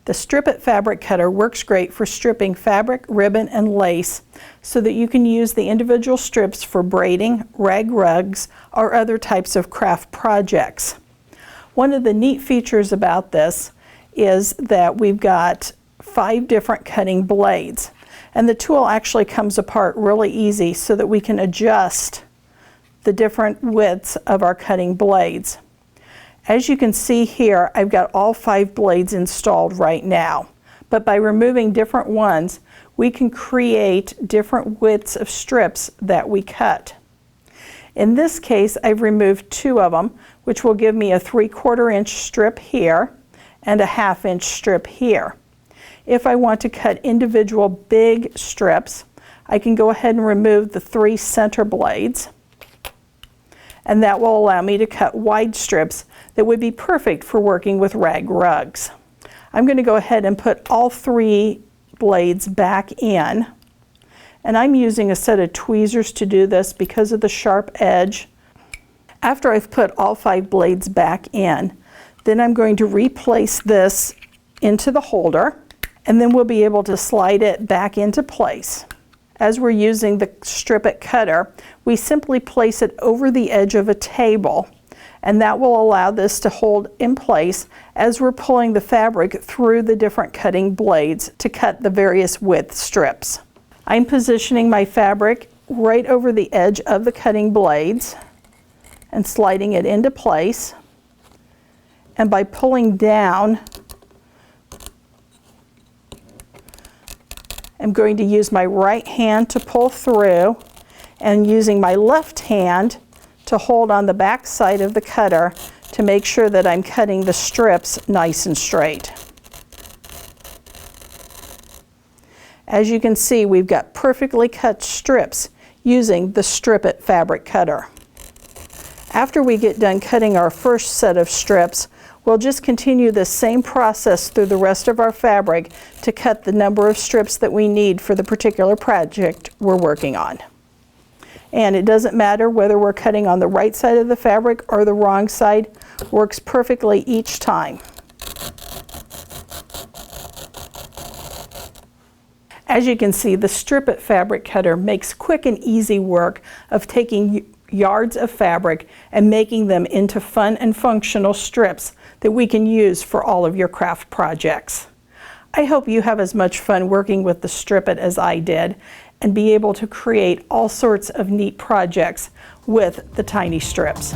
The Strip It fabric cutter works great for stripping fabric, ribbon, and lace so that you can use the individual strips for braiding, rag rugs, or other types of craft projects. One of the neat features about this is that we've got 5 different cutting blades, and the tool actually comes apart really easy so that we can adjust the different widths of our cutting blades. As you can see here, I've got all 5 blades installed right now, but by removing different ones, we can create different widths of strips that we cut. In this case, I've removed 2 of them, which will give me a 3/4 inch strip here and a 1/2 inch strip here. If I want to cut individual big strips, I can go ahead and remove the 3 center blades, and that will allow me to cut wide strips that would be perfect for working with rag rugs. I'm going to go ahead and put all 3 blades back in, and I'm using a set of tweezers to do this because of the sharp edge. After I've put all 5 blades back in, then I'm going to replace this into the holder, and then we'll be able to slide it back into place. As we're using the Strip It cutter, we simply place it over the edge of a table, and that will allow this to hold in place as we're pulling the fabric through the different cutting blades to cut the various width strips. I'm positioning my fabric right over the edge of the cutting blades and sliding it into place, and by pulling down, I'm going to use my right hand to pull through and using my left hand to hold on the back side of the cutter to make sure that I'm cutting the strips nice and straight. As you can see, we've got perfectly cut strips using the Strip It fabric cutter. After we get done cutting our first set of strips, we'll just continue the same process through the rest of our fabric to cut the number of strips that we need for the particular project we're working on. And it doesn't matter whether we're cutting on the right side of the fabric or the wrong side, works perfectly each time. As you can see, the Strip It fabric cutter makes quick and easy work of taking yards of fabric and making them into fun and functional strips that we can use for all of your craft projects. I hope you have as much fun working with the Strip It as I did and be able to create all sorts of neat projects with the tiny strips.